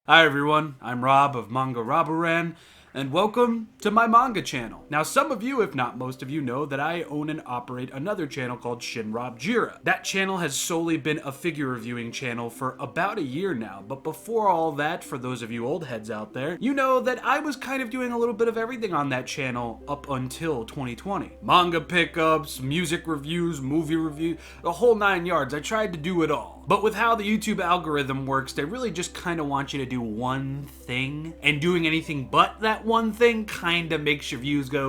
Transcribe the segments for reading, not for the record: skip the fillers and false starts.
Hi everyone, I'm Rob of Manga Robu-Ran, and welcome to my manga channel. Now some of you, if not most of you, know that I own and operate another channel called Rob-Ran. That channel has solely been a figure reviewing channel for about a year now, but before all that, for those of you old heads out there, you know that I was kind of doing a little bit of everything on that channel up until 2020. Manga pickups, music reviews, movie reviews, the whole 9 yards. I tried to do it all. But with how the YouTube algorithm works, they really just kind of want you to do one thing, and doing anything but that one thing kind of makes your views go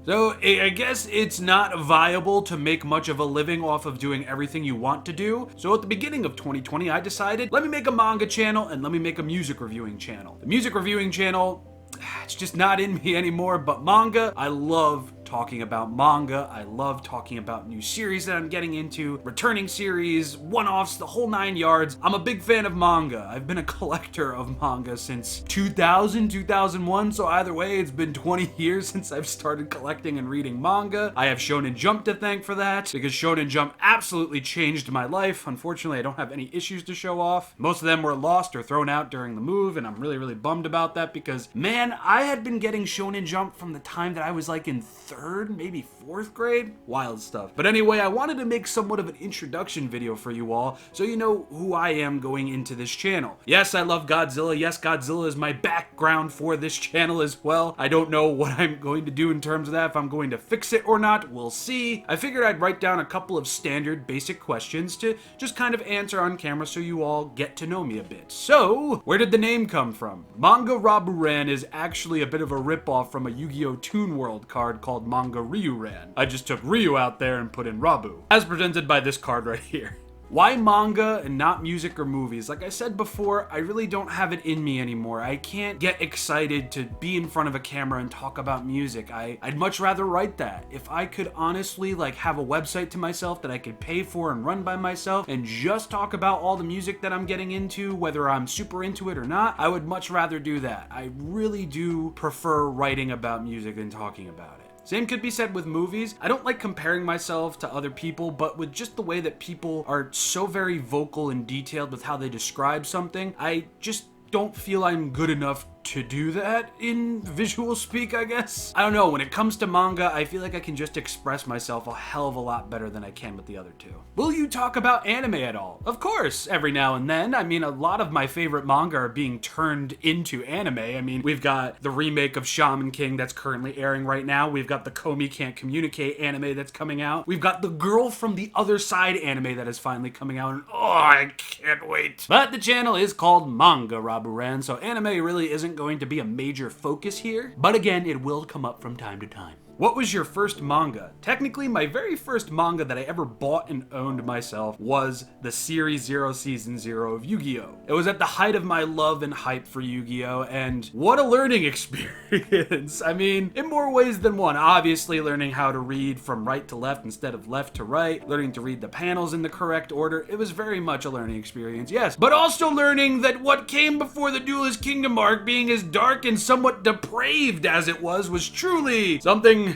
so I guess it's not viable to make much of a living off of doing everything you want to do. So at the beginning of 2020, I decided, let me make a manga channel and let me make a music reviewing channel. The music reviewing channel, it's just not in me anymore, but manga, I love talking about manga. I love talking about new series that I'm getting into, returning series, one-offs, the whole 9 yards. I'm a big fan of manga. I've been a collector of manga since 2000, 2001, so either way, it's been 20 years since I've started collecting and reading manga. I have Shonen Jump to thank for that, because Shonen Jump absolutely changed my life. Unfortunately, I don't have any issues to show off. Most of them were lost or thrown out during the move, and I'm really bummed about that because, man, I had been getting Shonen Jump from the time that I was like in third, maybe fourth grade. Wild stuff. But anyway, I wanted to make somewhat of an introduction video for you all so you know who I am going into this channel. Yes, I love Godzilla. Yes, Godzilla is my background for this channel as well. I don't know what I'm going to do in terms of that, if I'm going to fix it or not. We'll see. I figured I'd write down a couple of standard basic questions to just kind of answer on camera so you all get to know me a bit. So, where did the name come from? Manga Robu-Ran is actually a bit of a ripoff from a Yu-Gi-Oh! Toon World card called Manga RobuRan. I just took Ryu out there and put in Rabu, as presented by this card right here. Why manga and not music or movies? Like I said before, I really don't have it in me anymore. I can't get excited to be in front of a camera and talk about music. I'd much rather write that. If I could honestly have a website to myself that I could pay for and run by myself and just talk about all the music that I'm getting into, whether I'm super into it or not, I would much rather do that. I really do prefer writing about music than talking about it. Same could be said with movies. I don't like comparing myself to other people, but with just the way that people are so very vocal and detailed with how they describe something, I just don't feel I'm good enough to do that in visual speak, I guess. I don't know, when it comes to manga, I feel like I can just express myself a hell of a lot better than I can with the other two. Will you talk about anime at all? Of course, every now and then. I mean, a lot of my favorite manga are being turned into anime. I mean, we've got the remake of Shaman King that's currently airing right now. We've got the Komi Can't Communicate anime that's coming out. We've got the Girl from the Other Side anime that is finally coming out, and oh, I can't wait. But the channel is called Manga Robu-Ran, so anime really isn't going to be a major focus here, but again, it will come up from time to time. What was your first manga? Technically, my very first manga that I ever bought and owned myself was the Series 0 Season 0 of Yu-Gi-Oh! It was at the height of my love and hype for Yu-Gi-Oh! And what a learning experience. I mean, in more ways than one. Obviously, learning how to read from right to left instead of left to right, learning to read the panels in the correct order. It was very much a learning experience, yes. But also learning that what came before the Duelist Kingdom arc, being as dark and somewhat depraved as it was truly something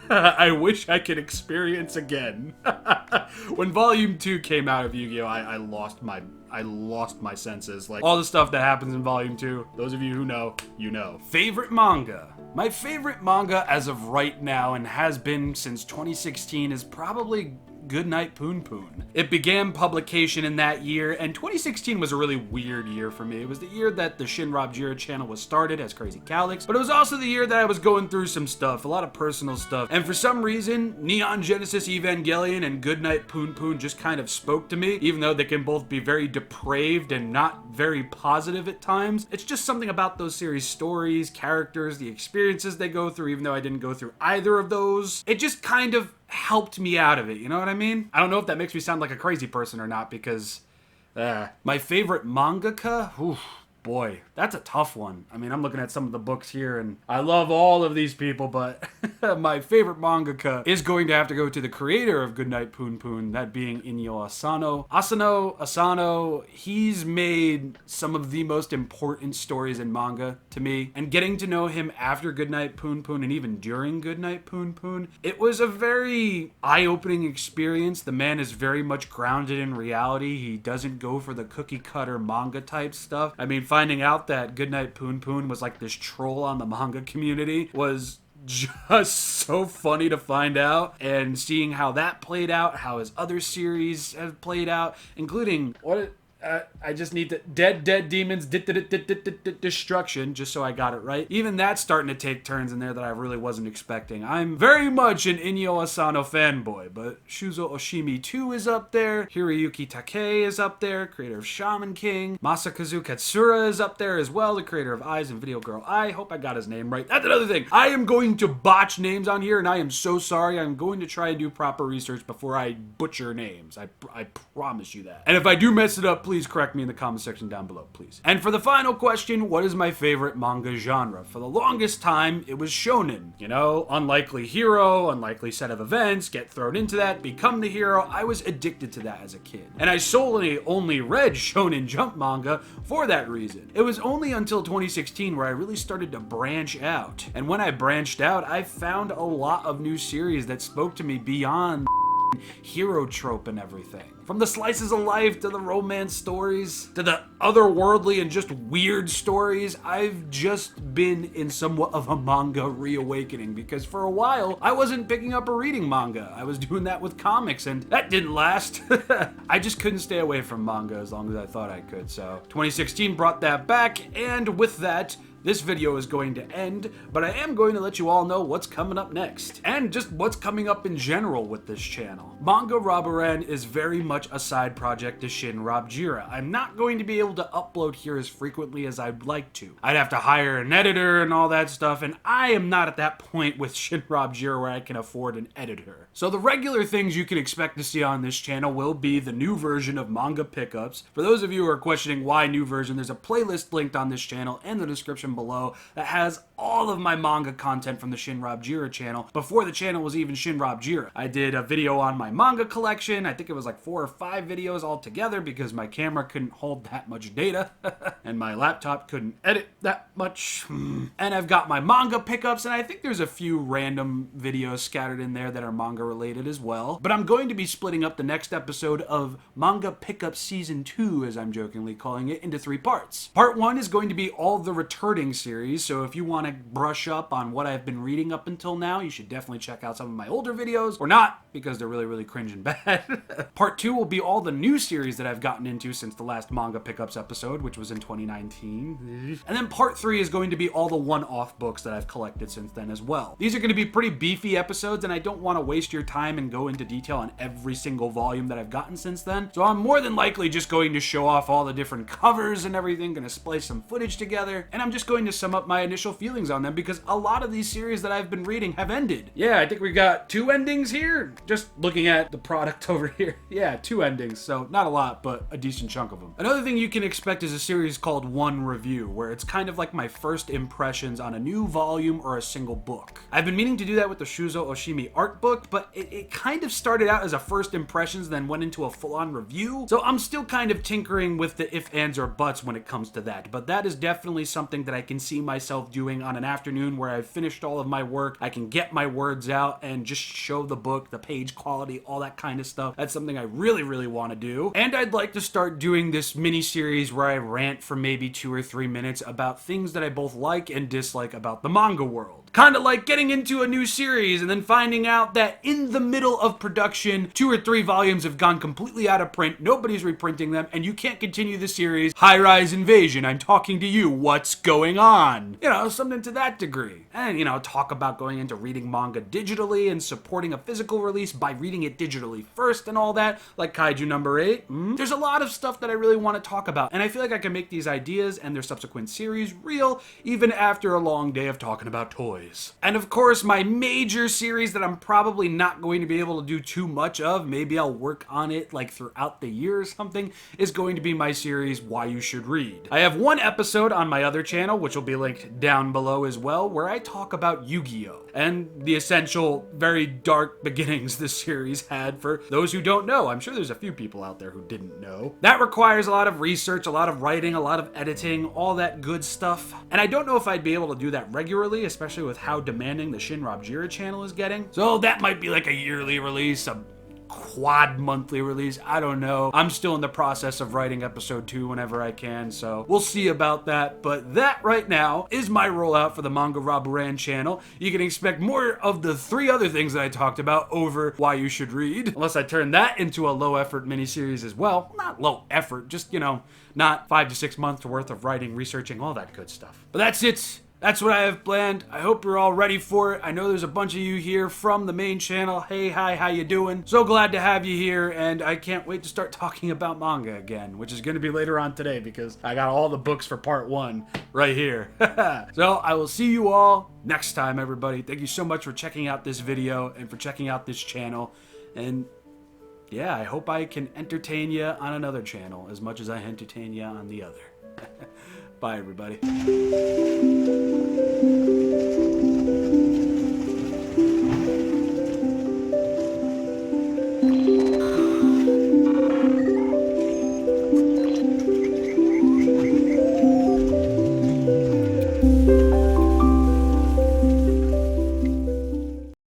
I wish I could experience again. When Volume 2 came out of Yu-Gi-Oh! I lost my senses. Like, all the stuff that happens in Volume 2, those of you who know, you know. Favorite manga? My favorite manga as of right now, and has been since 2016, is probably Goodnight Poon Poon. It began publication in that year, and 2016 was a really weird year for me. It was the year that the Rob-Ran channel was started as Crazy Calix, but it was also the year that I was going through some stuff, a lot of personal stuff, and for some reason, Neon Genesis Evangelion and Goodnight Poon Poon just kind of spoke to me, even though they can both be very depraved and not very positive at times. It's just something about those series' stories, characters, the experiences they go through, even though I didn't go through either of those. It just kind of helped me out of it, you know what I mean? I don't know if that makes me sound like a crazy person or not, because my favorite mangaka? Oof. Boy, that's a tough one. I mean, I'm looking at some of the books here, and I love all of these people, but my favorite mangaka is going to have to go to the creator of Goodnight Poon Poon, that being Inyo Asano, he's made some of the most important stories in manga to me, and getting to know him after Goodnight Poon Poon, and even during Goodnight Poon Poon, it was a very eye-opening experience. The man is very much grounded in reality. He doesn't go for the cookie-cutter manga type stuff. I mean, finding out that Goodnight Poon Poon was like this troll on the manga community was just so funny to find out, and seeing how that played out, how his other series have played out, including I just need to Dead Demons Destruction, just so I got it right. Even that's starting to take turns in there that I really wasn't expecting. I'm very much an Inyo Asano fanboy, but Shuzo Oshimi 2 is up there, Hiroyuki Takei is up there, creator of Shaman King, Masakazu Katsura is up there as well, the creator of Eyes and Video Girl I hope I got his name right. That's another thing. I am going to botch names on here, and I am so sorry. I'm going to try and do proper research before I butcher names. I promise you that. And if I do mess it up, please correct me in the comment section down below, please. And for the final question, what is my favorite manga genre? For the longest time, it was shonen. You know, unlikely hero, unlikely set of events, get thrown into that, become the hero. I was addicted to that as a kid. And I solely only read Shonen Jump manga for that reason. It was only until 2016 where I really started to branch out. And when I branched out, I found a lot of new series that spoke to me beyond hero trope and everything. From the slices of life to the romance stories to the otherworldly and just weird stories, I've just been in somewhat of a manga reawakening, because for a while I wasn't picking up or reading manga. I was doing that with comics, and that didn't last. I just couldn't stay away from manga as long as I thought I could. So 2016 brought that back, and with that, this video is going to end, but I am going to let you all know what's coming up next, and just what's coming up in general with this channel. Manga RobuRan is very much a side project to Shin RobuRan. I'm not going to be able to upload here as frequently as I'd like to. I'd have to hire an editor and all that stuff, and I am not at that point with Shin RobuRan where I can afford an editor. So the regular things you can expect to see on this channel will be the new version of Manga Pickups. For those of you who are questioning why new version, there's a playlist linked on this channel and the description below that has all of my manga content from the Shin RobuRan channel before the channel was even Shin RobuRan. I did a video on my manga collection. I think it was like 4 or 5 videos all together because my camera couldn't hold that much data and my laptop couldn't edit that much. And I've got my manga pickups, and I think there's a few random videos scattered in there that are manga related as well. But I'm going to be splitting up the next episode of Manga Pickup Season 2, as I'm jokingly calling it, into 3 parts. Part 1 is going to be all the returning series, so if you want to brush up on what I've been reading up until now, you should definitely check out some of my older videos, or not, because they're really cringe and bad. Part 2 will be all the new series that I've gotten into since the last Manga Pickups episode, which was in 2019. And then Part 3 is going to be all the one-off books that I've collected since then as well. These are going to be pretty beefy episodes, and I don't want to waste your time and go into detail on every single volume that I've gotten since then, so I'm more than likely just going to show off all the different covers and everything, going to splice some footage together, and I'm just going to sum up my initial feelings on them, because a lot of these series that I've been reading have ended. Yeah, I think we got 2 endings here, just looking at the product over here. Yeah, 2 endings, so not a lot, but a decent chunk of them. Another thing you can expect is a series called One Review, where it's kind of like my first impressions on a new volume or a single book. I've been meaning to do that with the Shuzo Oshimi art book, but it kind of started out as a first impressions, then went into a full-on review, so I'm still kind of tinkering with the if, ands, or buts when it comes to that, but that is definitely something that I can see myself doing on an afternoon where I've finished all of my work. I can get my words out and just show the book, the page quality, all that kind of stuff. That's something I really want to do. And I'd like to start doing this mini series where I rant for maybe 2 or 3 minutes about things that I both like and dislike about the manga world. Kind of like getting into a new series and then finding out that in the middle of production, 2 or 3 volumes have gone completely out of print, nobody's reprinting them, and you can't continue the series. High-rise invasion, I'm talking to you, what's going on? You know, something to that degree. And, you know, talk about going into reading manga digitally and supporting a physical release by reading it digitally first and all that, like Kaiju number 8. There's a lot of stuff that I really want to talk about, and I feel like I can make these ideas and their subsequent series real even after a long day of talking about toys. And of course, my major series that I'm probably not going to be able to do too much of, maybe I'll work on it like throughout the year or something, is going to be my series Why You Should Read. I have 1 episode on my other channel, which will be linked down below as well, where I talk about Yu-Gi-Oh! And the essential, very dark beginnings this series had for those who don't know. I'm sure there's a few people out there who didn't know. That requires a lot of research, a lot of writing, a lot of editing, all that good stuff. And I don't know if I'd be able to do that regularly, especially with how demanding the Shin RobuRan channel is getting. So that might be like a yearly release, a quad monthly release. I don't know. I'm still in the process of writing episode 2 whenever I can, so we'll see about that. But that right now is my rollout for the Manga Robu-Ran channel. You can expect more of the 3 other things that I talked about over Why You Should Read, unless I turn that into a low effort miniseries as well. Not low effort, just, you know, not 5 to 6 months worth of writing, researching, all that good stuff. But that's it. That's what I have planned. I hope you're all ready for it. I know there's a bunch of you here from the main channel. Hey, hi, how you doing? So glad to have you here, and I can't wait to start talking about manga again, which is going to be later on today because I got all the books for part 1 right here. So I will see you all next time, everybody. Thank you so much for checking out this video and for checking out this channel. And yeah, I hope I can entertain you on another channel as much as I entertain you on the other. Bye, everybody.